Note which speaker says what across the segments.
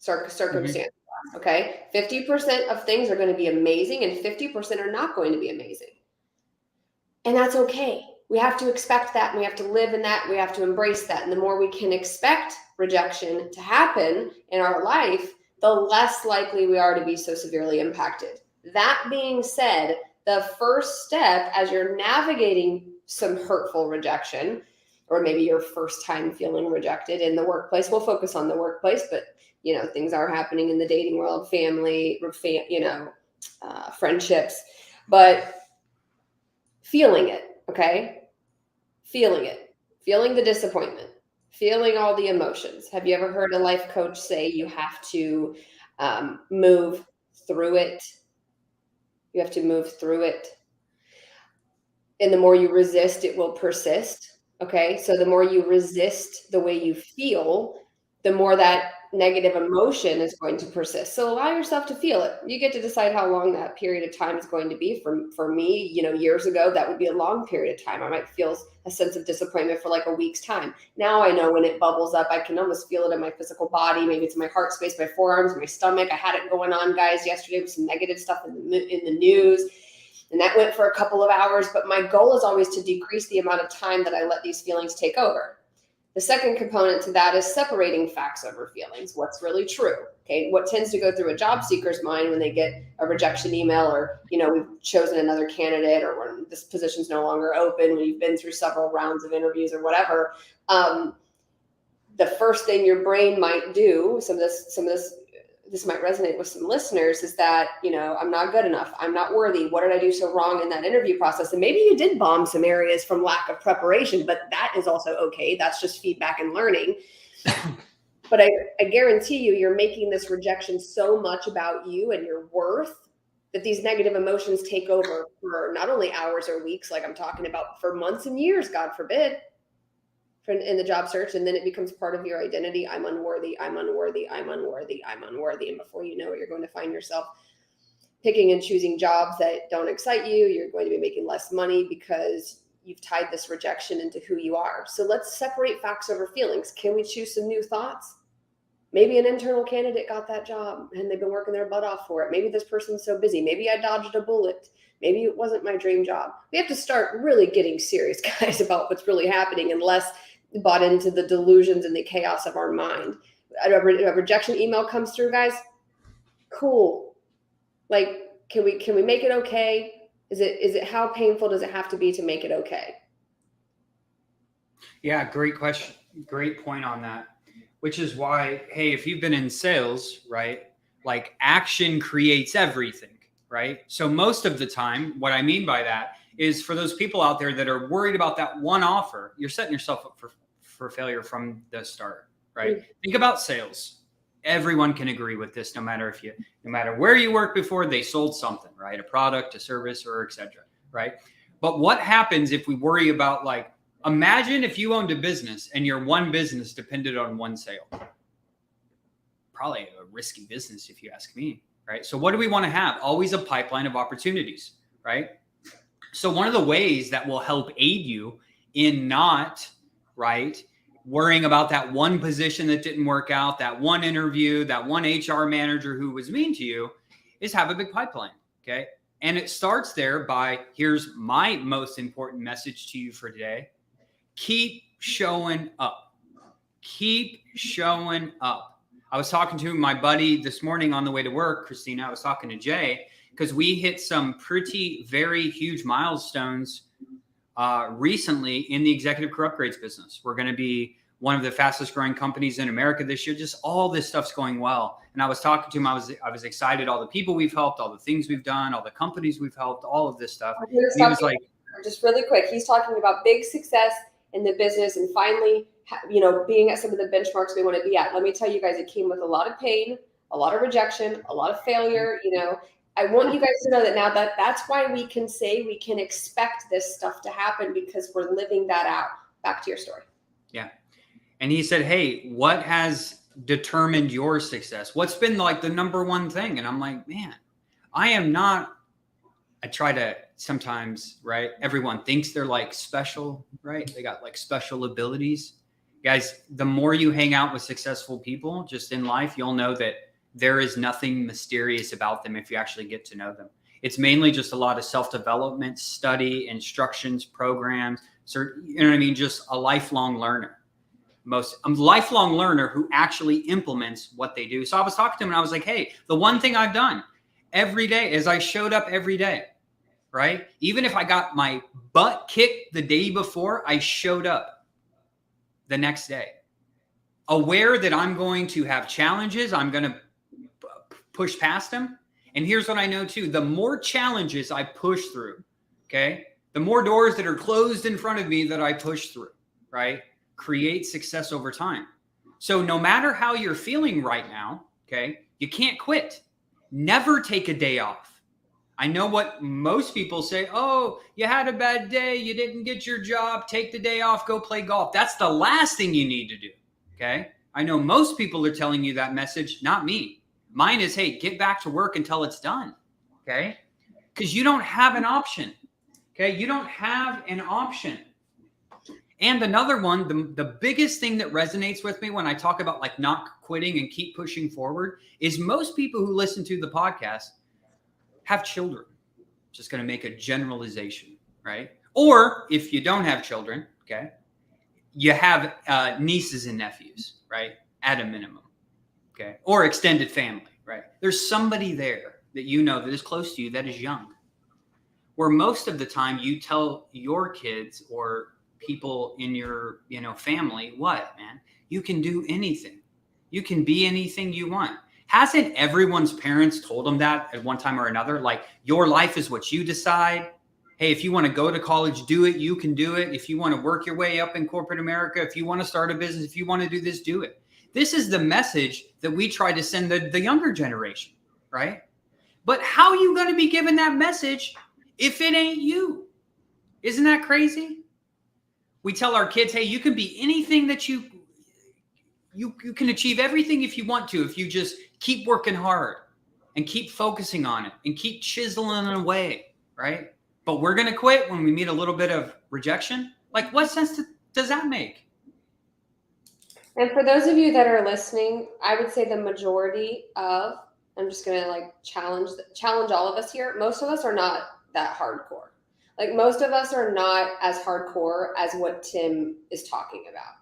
Speaker 1: circumstance. Okay. 50% of things are going to be amazing and 50% are not going to be amazing. And that's okay. We have to expect that and we have to live in that. We have to embrace that. And the more we can expect rejection to happen in our life, the less likely we are to be so severely impacted. That being said, the first step as you're navigating some hurtful rejection, or maybe your first time feeling rejected in the workplace, we'll focus on the workplace, but things are happening in the dating world, family, friendships, but feeling it, okay? Feeling it, feeling the disappointment, feeling all the emotions. Have you ever heard a life coach say you have to move through it? You have to move through it. And the more you resist, it will persist. Okay. So the more you resist the way you feel, the more that negative emotion is going to persist. So allow yourself to feel it. You get to decide how long that period of time is going to be. For me, years ago, that would be a long period of time. I might feel a sense of disappointment for like a week's time. Now I know when it bubbles up, I can almost feel it in my physical body. Maybe it's my heart space, my forearms, my stomach. I had it going on, guys, yesterday with some negative stuff in the news. And that went for a couple of hours. But my goal is always to decrease the amount of time that I let these feelings take over. The second component to that is separating facts over feelings. What's really true? Okay. What tends to go through a job seeker's mind when they get a rejection email, or, we've chosen another candidate, or when this position's no longer open, when you've been through several rounds of interviews or whatever. The first thing your brain might do, this might resonate with some listeners, is that, I'm not good enough. I'm not worthy. What did I do so wrong in that interview process? And maybe you did bomb some areas from lack of preparation, but that is also okay. That's just feedback and learning. But I guarantee you're making this rejection so much about you and your worth that these negative emotions take over for not only hours or weeks, like I'm talking about, for months and years, God forbid, in the job search. And then it becomes part of your identity. I'm unworthy, I'm unworthy, I'm unworthy, I'm unworthy. And before you know it, you're going to find yourself picking and choosing jobs that don't excite you. You're going to be making less money because you've tied this rejection into who you are. So let's separate facts over feelings. Can we choose some new thoughts? Maybe an internal candidate got that job and they've been working their butt off for it. Maybe this person's so busy. Maybe I dodged a bullet. Maybe it wasn't my dream job. We have to start really getting serious, guys, about what's really happening, and less bought into the delusions and the chaos of our mind. A rejection email comes through, guys. Cool. Like, can we make it okay? Is it how painful does it have to be to make it okay?
Speaker 2: Yeah, great question. Great point on that. Which is why, hey, if you've been in sales, right, like action creates everything, right? So most of the time, what I mean by that is, for those people out there that are worried about that one offer, you're setting yourself up for failure from the start, right? Mm-hmm. Think about sales. Everyone can agree with this, no matter where you worked before, they sold something, right? A product, a service, or etc., right? But what happens if we worry about, like, imagine if you owned a business and your one business depended on one sale. Probably a risky business, if you ask me, right? So what do we want to have? Always a pipeline of opportunities, right? So one of the ways that will help aid you in not, right, worrying about that one position that didn't work out, that one interview, that one HR manager who was mean to you, is have a big pipeline, okay? And it starts there by, here's my most important message to you for today. Keep showing up. Keep showing up. I was talking to my buddy this morning on the way to work, Christina. I was talking to Jay, because we hit some very huge milestones recently in the executive career upgrades business. We're going to be one of the fastest growing companies in America this year. Just all this stuff's going well. And I was talking to him. I was excited. All the people we've helped, all the things we've done, all the companies we've helped, all of this stuff. And he was like,
Speaker 1: just really quick, he's talking about big success in the business and finally, being at some of the benchmarks we want to be at. Let me tell you guys, it came with a lot of pain, a lot of rejection, a lot of failure. I want you guys to know that now that's why we can say we can expect this stuff to happen, because we're living that out. Back to your story.
Speaker 2: Yeah. And he said, hey, what has determined your success? What's been like the number one thing? And I'm like, man, I try to sometimes, right? Everyone thinks they're like special, right? They got like special abilities. Guys, the more you hang out with successful people just in life, you'll know that there is nothing mysterious about them if you actually get to know them. It's mainly just a lot of self-development, study, instructions, programs. So, you know what I mean? Just a lifelong learner. A lifelong learner who actually implements what they do. So I was talking to him and I was like, hey, the one thing I've done every day is I showed up every day, right? Even if I got my butt kicked the day before, I showed up the next day, aware that I'm going to have challenges. I'm going to push past them. And here's what I know too. The more challenges I push through, okay, the more doors that are closed in front of me that I push through, right, create success over time. So no matter how you're feeling right now, okay, you can't quit. Never take a day off. I know what most people say, oh, you had a bad day, you didn't get your job, take the day off, go play golf. That's the last thing you need to do, okay? I know most people are telling you that message, not me. Mine is, hey, get back to work until it's done, okay? Because you don't have an option, okay? You don't have an option. And another one, the biggest thing that resonates with me when I talk about like not quitting and keep pushing forward is most people who listen to the podcast have children. Just going to make a generalization, right? Or if you don't have children, okay, you have nieces and nephews, right? At a minimum, okay? Or extended family, right? There's somebody there that you know that is close to you that is young. Where most of the time you tell your kids or people in your, family, what, man? You can do anything. You can be anything you want. Hasn't everyone's parents told them that at one time or another? Like, your life is what you decide. Hey, if you want to go to college, do it. You can do it. If you want to work your way up in corporate America, if you want to start a business, if you want to do this, do it. This is the message that we try to send the younger generation, right? But how are you going to be given that message if it ain't you? Isn't that crazy? We tell our kids, hey, you can be anything that you can achieve everything if you want to, if you just keep working hard and keep focusing on it and keep chiseling away, right? But we're going to quit when we meet a little bit of rejection. Like, what sense does that make?
Speaker 1: And for those of you that are listening, I would say the majority of, I'm just going to like challenge all of us here. Most of us are not that hardcore. Like, most of us are not as hardcore as what Tim is talking about,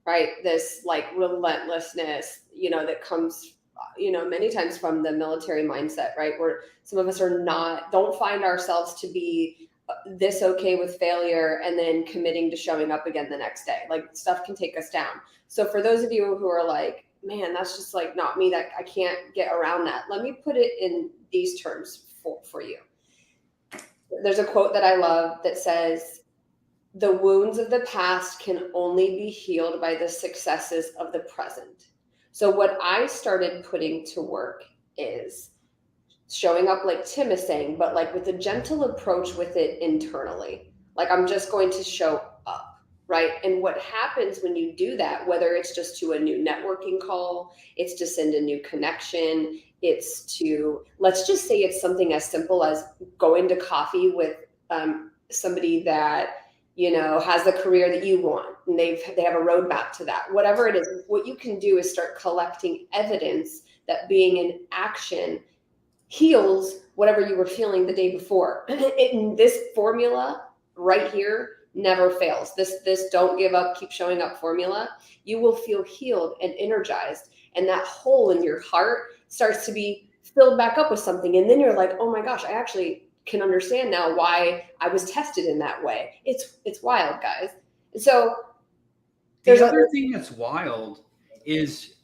Speaker 1: right? This like relentlessness, that comes, many times from the military mindset, right? Where some of us don't find ourselves to be this okay with failure and then committing to showing up again the next day. Like, stuff can take us down. So for those of you who are like, man, that's just like not me, that I can't get around that. Let me put it in these terms for you. There's a quote that I love that says, the wounds of the past can only be healed by the successes of the present. So what I started putting to work is showing up like Tim is saying, but like with a gentle approach with it internally. Like, I'm just going to show up, right? And what happens when you do that, whether it's just to a new networking call, it's to send a new connection, it's to, let's just say it's something as simple as going to coffee with somebody that, has the career that you want, and they have a roadmap to that. Whatever it is, what you can do is start collecting evidence that being in action heals whatever you were feeling the day before. This formula right here never fails. This don't give up, keep showing up formula. You will feel healed and energized, and that hole in your heart starts to be filled back up with something. And then you're like, oh my gosh, I actually can understand now why I was tested in that way. It's wild, guys. So
Speaker 2: the other thing that's wild is,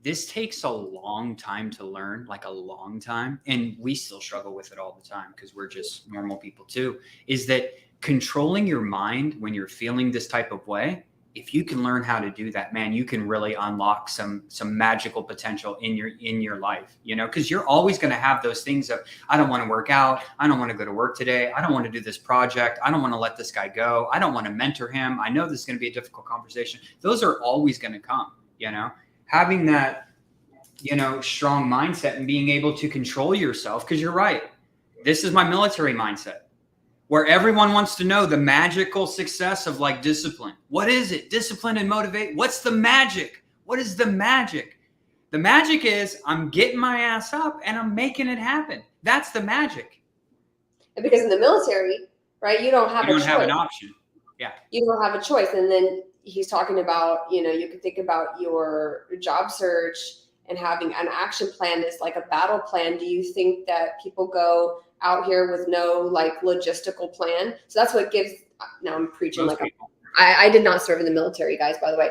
Speaker 2: this takes a long time to learn, like a long time. And we still struggle with it all the time because we're just normal people too, is that controlling your mind when you're feeling this type of way, if you can learn how to do that, man, you can really unlock some magical potential in your life, because you're always going to have those things of, I don't want to work out. I don't want to go to work today. I don't want to do this project. I don't want to let this guy go. I don't want to mentor him. I know this is going to be a difficult conversation. Those are always going to come, having that, strong mindset and being able to control yourself. Cause you're right. This is my military mindset. where everyone wants to know the magical success of like discipline. What is it? Discipline and motivate. What's the magic? What is the magic? The magic is I'm getting my ass up and I'm making it happen. That's the magic.
Speaker 1: And because in the military, right, you don't have
Speaker 2: You
Speaker 1: a
Speaker 2: don't
Speaker 1: choice.
Speaker 2: have an option. Yeah.
Speaker 1: You don't have a choice. And then he's talking about, you could think about your job search and having an action plan is like a battle plan. Do you think that people go out here with no like logistical plan? So that's what gives, now I'm preaching
Speaker 2: Most
Speaker 1: like,
Speaker 2: people.
Speaker 1: I did not serve in the military, guys, by the way.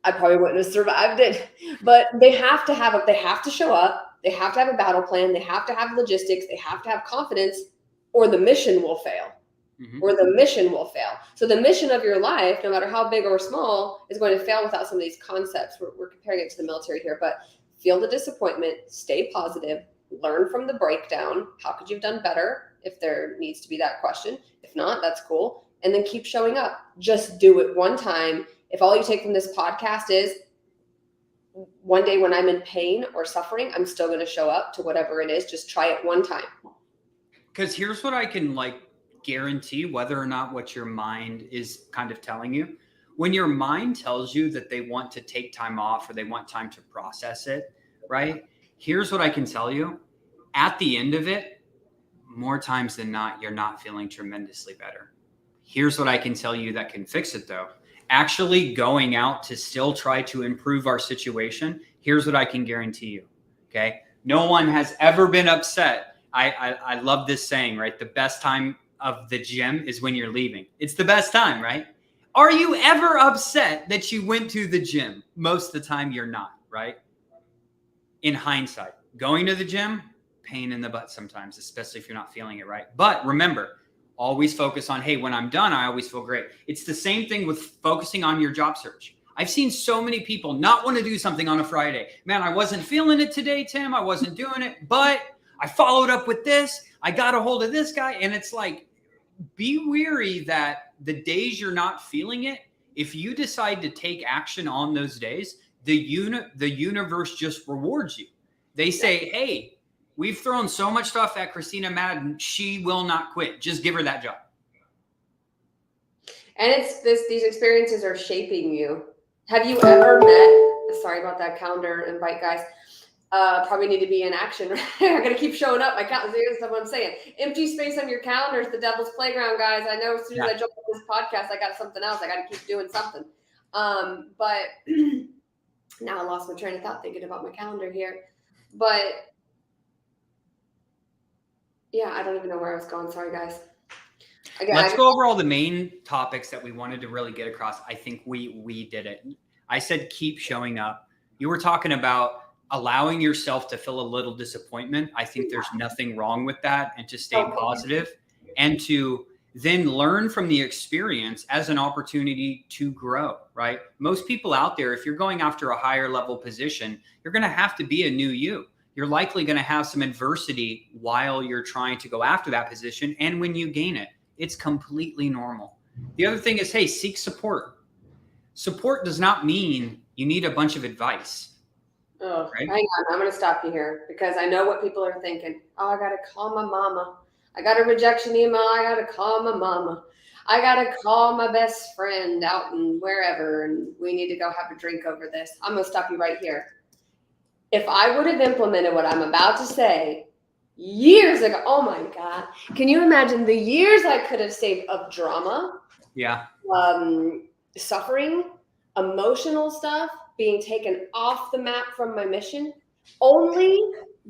Speaker 1: I probably wouldn't have survived it, but they have to show up. They have to have a battle plan. They have to have logistics. They have to have confidence, or the mission will fail.
Speaker 2: Mhm.
Speaker 1: Or the mission will fail. So the mission of your life, no matter how big or small, is going to fail without some of these concepts. We're comparing it to the military here, but feel the disappointment, stay positive, learn from the breakdown. How could you have done better if there needs to be that question? If not, that's cool. And then keep showing up. Just do it one time. If all you take from this podcast is one day when I'm in pain or suffering, I'm still going to show up to whatever it is. Just try it one time.
Speaker 2: Because here's what I can like guarantee, whether or not what your mind is kind of telling you. When your mind tells you that they want to take time off or they want time to process it, right? Here's what I can tell you. At the end of it, more times than not, you're not feeling tremendously better. Here's what I can tell you that can fix it though. Actually going out to still try to improve our situation. Here's what I can guarantee you. Okay. No one has ever been upset. I love this saying, right? The best time of the gym is when you're leaving. It's the best time, right? Are you ever upset that you went to the gym? Most of the time you're not, right? In hindsight, going to the gym, pain in the butt sometimes, especially if you're not feeling it right. But remember, always focus on, hey, when I'm done, I always feel great. It's the same thing with focusing on your job search. I've seen so many people not want to do something on a Friday. Man, I wasn't feeling it today, Tim. I wasn't doing it, but I followed up with this. I got a hold of this guy. And it's like, be weary that the days you're not feeling it, if you decide to take action on those days, the universe just rewards you. They say, hey, we've thrown so much stuff at Christina Madden. She will not quit. Just give her that job.
Speaker 1: And it's these experiences are shaping you. Have you ever met, sorry about that calendar invite, guys. Probably need to be in action. I'm going to keep showing up. My calendar, that's what I'm saying. Empty space on your calendar is the devil's playground, guys. I know as soon as I jump on this podcast, I got something else. I got to keep doing something. But now I lost my train of thought thinking about my calendar here. But yeah, I don't even know where I was going. Sorry, guys. Again,
Speaker 2: let's go over all the main topics that we wanted to really get across. I think we did it. I said keep showing up. You were talking about allowing yourself to feel a little disappointment. I think there's nothing wrong with that, and to stay positive and to then learn from the experience as an opportunity to grow, right? Most people out there, if you're going after a higher level position, you're going to have to be a new you. You're likely going to have some adversity while you're trying to go after that position. And when you gain it, it's completely normal. The other thing is, hey, seek support. Support does not mean you need a bunch of advice.
Speaker 1: Oh, right? Hang on. I'm going to stop you here because I know what people are thinking. Oh, I got to call my mama. I got a rejection email. I got to call my mama. I got to call my best friend out and wherever, and we need to go have a drink over this. I'm going to stop you right here. If I would have implemented what I'm about to say years ago, oh my God, can you imagine the years I could have saved of drama?
Speaker 2: Yeah.
Speaker 1: Suffering, emotional stuff, being taken off the map from my mission. Only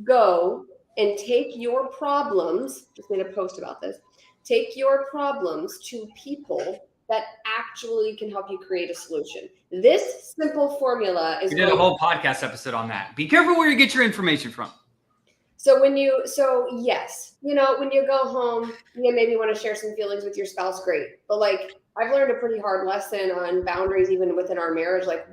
Speaker 1: go and take your problems, just made a post about this, take your problems to people that actually can help you create a solution. This simple formula is.
Speaker 2: We did a whole podcast episode on that. Be careful where you get your information from.
Speaker 1: So yes, when you go home, you maybe want to share some feelings with your spouse, great. But like, I've learned a pretty hard lesson on boundaries, even within our marriage. Like,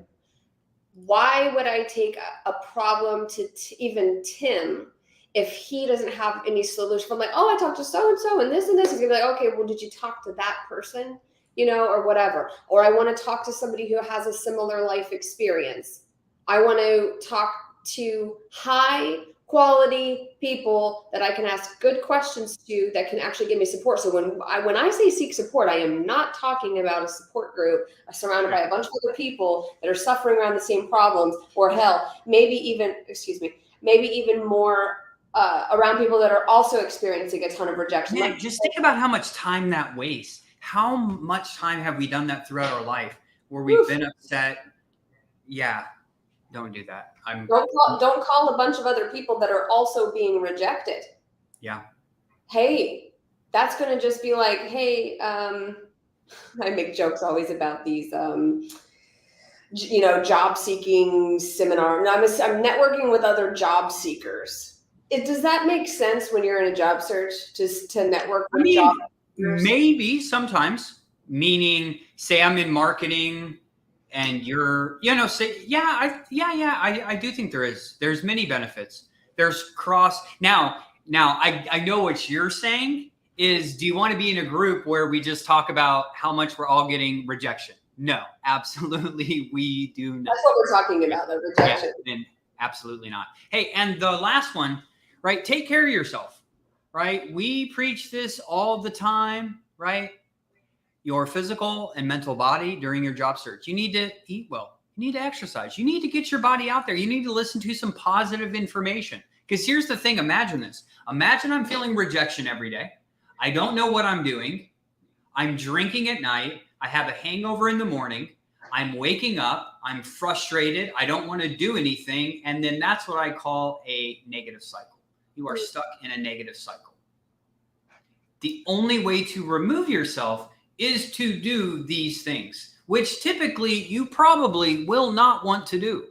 Speaker 1: why would I take a problem to even Tim if he doesn't have any solution? I'm like, oh, I talked to so-and-so and this, he's gonna be like, okay, well, did you talk to that person? Or whatever. Or I want to talk to somebody who has a similar life experience. I want to talk to high quality people that I can ask good questions to that can actually give me support. So when I say seek support, I am not talking about a support group surrounded by a bunch of other people that are suffering around the same problems, or hell, maybe even more around people that are also experiencing a ton of rejection.
Speaker 2: Man, just think about how much time that wastes. How much time have we done that throughout our life where we've been upset? Yeah, don't do that.
Speaker 1: Don't call a bunch of other people that are also being rejected.
Speaker 2: Yeah.
Speaker 1: Hey, that's going to just be like, hey, I make jokes always about these, job seeking seminar. I'm networking with other job seekers. Does that make sense when you're in a job search to network with job seekers?
Speaker 2: Maybe sometimes, meaning say I'm in marketing and you're, I do think there's many benefits. There's now I know what you're saying is, do you want to be in a group where we just talk about how much we're all getting rejection? No, absolutely we do not.
Speaker 1: That's what we're talking about, the rejection.
Speaker 2: Yeah, absolutely not. Hey, and the last one, right? Take care of yourself, right? We preach this all the time, right? Your physical and mental body during your job search. You need to eat well. You need to exercise. You need to get your body out there. You need to listen to some positive information. Because here's the thing. Imagine this. Imagine I'm feeling rejection every day. I don't know what I'm doing. I'm drinking at night. I have a hangover in the morning. I'm waking up. I'm frustrated. I don't want to do anything. And then that's what I call a negative cycle. You are stuck in a negative cycle. The only way to remove yourself is to do these things, which typically you probably will not want to do.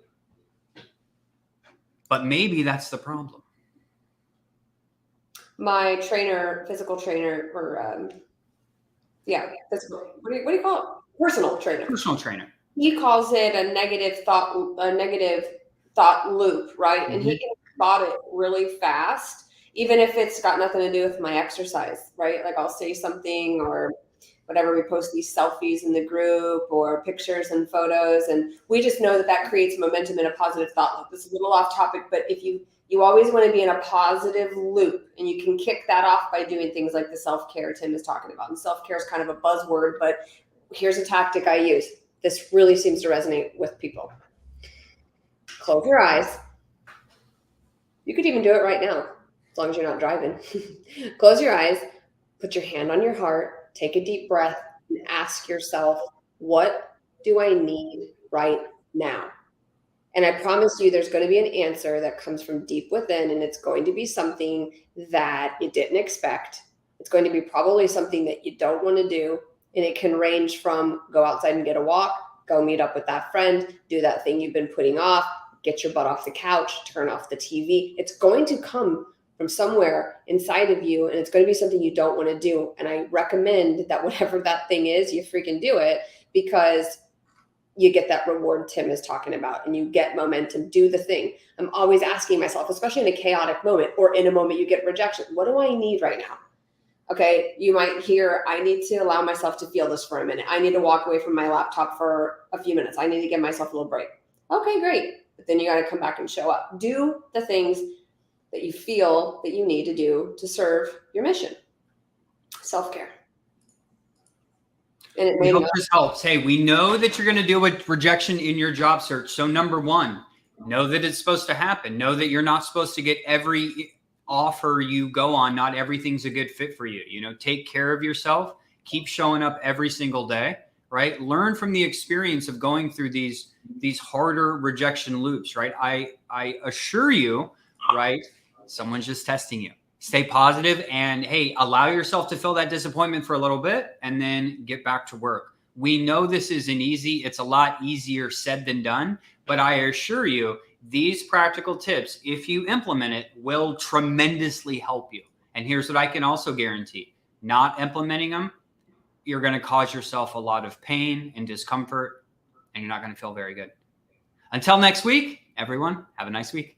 Speaker 2: But maybe that's the problem.
Speaker 1: My physical trainer, or what do you call it? Personal trainer. He calls it a negative thought loop, right? And he can spot it really fast, even if it's got nothing to do with my exercise, right? Like I'll say something or whatever, we post these selfies in the group or pictures and photos, and we just know that creates momentum in a positive thought loop. This is a little off topic, but if you always want to be in a positive loop, and you can kick that off by doing things like the self-care Tim is talking about. And self-care is kind of a buzzword, but here's a tactic I use. This really seems to resonate with people. Close your eyes. You could even do it right now, as long as you're not driving. Close your eyes, put your hand on your heart, take a deep breath, and ask yourself, what do I need right now? And I promise you there's going to be an answer that comes from deep within, and it's going to be something that you didn't expect. It's going to be probably something that you don't want to do. And it can range from go outside and get a walk, go meet up with that friend, do that thing you've been putting off, get your butt off the couch, turn off the TV. It's going to come from somewhere inside of you, and it's going to be something you don't want to do. And I recommend that whatever that thing is, you freaking do it, because you get that reward Tim is talking about, and you get momentum. Do the thing. I'm always asking myself, especially in a chaotic moment or in a moment you get rejection, what do I need right now? Okay, you might hear, I need to allow myself to feel this for a minute. I need to walk away from my laptop for a few minutes. I need to give myself a little break. Okay, great. But then you got to come back and show up. Do the things that you feel that you need to do to serve your mission. Self-care. And
Speaker 2: we hope this helps. Hey, we know that you're going to deal with rejection in your job search. So number one, know that it's supposed to happen. Know that you're not supposed to get every offer you go on. Not everything's a good fit for you. Take care of yourself. Keep showing up every single day, right? Learn from the experience of going through these harder rejection loops, right? I assure you, right? Someone's just testing you. Stay positive and, hey, allow yourself to feel that disappointment for a little bit and then get back to work. We know this isn't easy. It's a lot easier said than done, but I assure you, these practical tips, if you implement it, will tremendously help you. And here's what I can also guarantee. Not implementing them, you're going to cause yourself a lot of pain and discomfort, and you're not going to feel very good. Until next week, everyone, have a nice week.